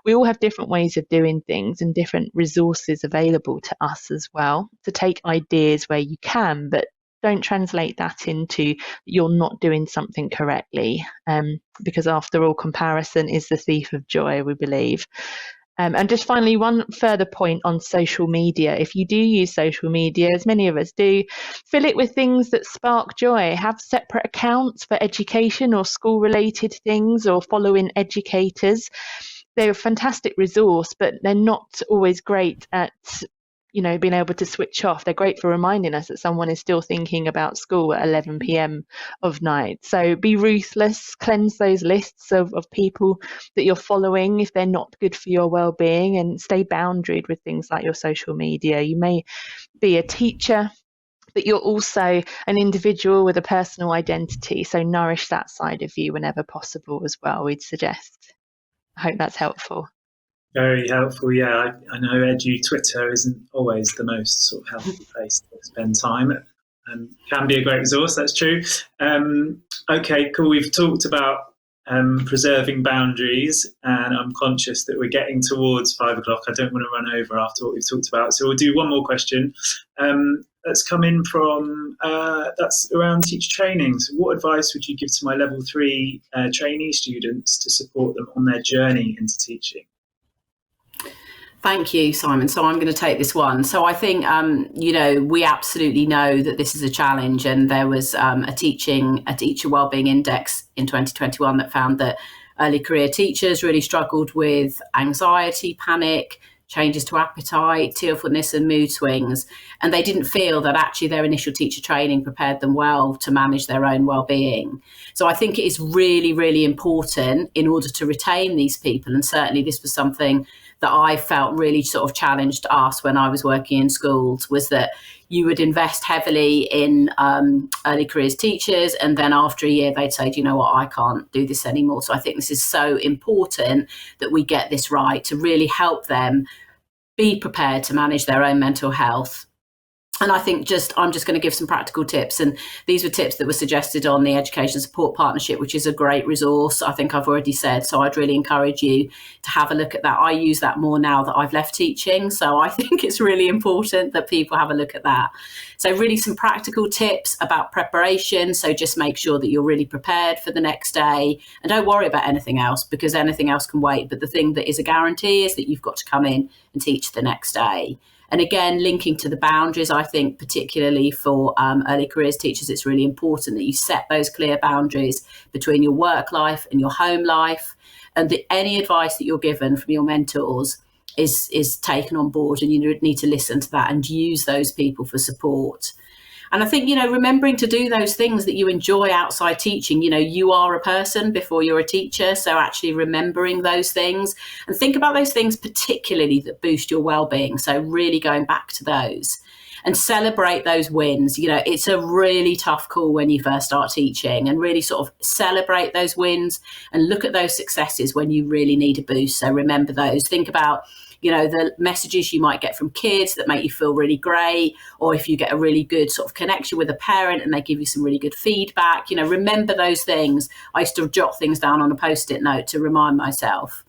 We all have different ways of doing things and different resources available to us as well. To take ideas where you can, but don't translate that into you're not doing something correctly, because after all, comparison is the thief of joy, we believe. And just finally, one further point on social media. If you do use social media, as many of us do, fill it with things that spark joy. Have separate accounts for education or school-related things, or following educators. They're a fantastic resource, but they're not always great at being able to switch off. They're great for reminding us that someone is still thinking about school at 11 p.m. of night. So be ruthless, cleanse those lists of people that you're following if they're not good for your well-being, and stay boundaried with things like your social media. You may be a teacher, but you're also an individual with a personal identity. So nourish that side of you whenever possible as well, we'd suggest. I hope that's helpful. Very helpful, yeah. I know Twitter isn't always the most sort of healthy place to spend time. Can be a great resource, that's true. Okay, cool. We've talked about preserving boundaries, and I'm conscious that we're getting towards 5 o'clock. I don't want to run over after what we've talked about, so we'll do one more question. that's come in from that's around teacher training. So what advice would you give to my level 3 trainee students to support them on their journey into teaching? Thank you, Simon. So I'm going to take this one. So I think, we absolutely know that this is a challenge, and there was a teacher wellbeing index in 2021 that found that early career teachers really struggled with anxiety, panic, changes to appetite, tearfulness and mood swings. And they didn't feel that actually their initial teacher training prepared them well to manage their own well-being. So I think it is really, really important in order to retain these people. And certainly this was something that I felt really sort of challenged us when I was working in schools, was that you would invest heavily in early careers teachers, and then after a year they'd say, do you know what, I can't do this anymore. So I think this is so important that we get this right to really help them be prepared to manage their own mental health. And I think I'm just going to give some practical tips. And these were tips that were suggested on the Education Support Partnership, which is a great resource. I think I've already said, so I'd really encourage you to have a look at that. I use that more now that I've left teaching. So I think it's really important that people have a look at that. So really some practical tips about preparation. So just make sure that you're really prepared for the next day, and don't worry about anything else, because anything else can wait. But the thing that is a guarantee is that you've got to come in and teach the next day. And again, linking to the boundaries, I think particularly for early careers teachers, it's really important that you set those clear boundaries between your work life and your home life, and that any advice that you're given from your mentors is taken on board, and you need to listen to that and use those people for support. And I think, remembering to do those things that you enjoy outside teaching, you are a person before you're a teacher. So actually remembering those things, and think about those things particularly that boost your well-being. So really going back to those and celebrate those wins. It's a really tough call when you first start teaching, and really sort of celebrate those wins and look at those successes when you really need a boost. So remember those. Think about the messages you might get from kids that make you feel really great, or if you get a really good sort of connection with a parent and they give you some really good feedback, remember those things. I used to jot things down on a Post-it note to remind myself.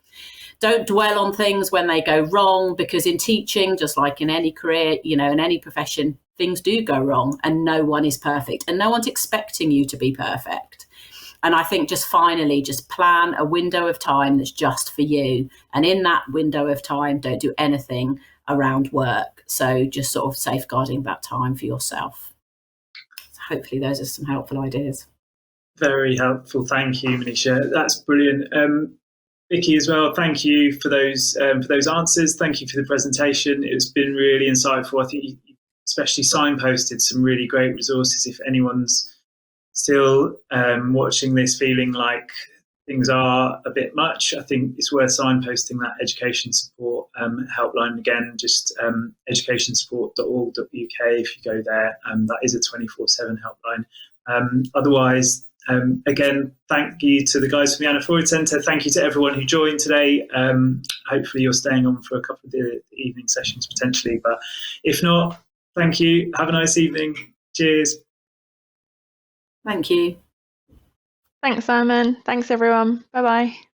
Don't dwell on things when they go wrong, because in teaching, just like in any career, in any profession, things do go wrong, and no one is perfect, and no one's expecting you to be perfect. And I think just finally, just plan a window of time that's just for you. And in that window of time, don't do anything around work. So just sort of safeguarding that time for yourself. So hopefully those are some helpful ideas. Very helpful. Thank you, Manisha. That's brilliant. Vicky as well, thank you for those answers. Thank you for the presentation. It's been really insightful. I think you especially signposted some really great resources. If anyone's still watching this feeling like things are a bit much, I think it's worth signposting that education support helpline again, just educationsupport.org.uk. if you go there, that is a 24/7 helpline. Otherwise, again, thank you to the guys from the Anna Freud Centre. Thank you to everyone who joined today. Hopefully you're staying on for a couple of the evening sessions potentially, but if not, thank you. Have a nice evening. Cheers. Thank you. Thanks, Simon. Thanks, everyone. Bye-bye.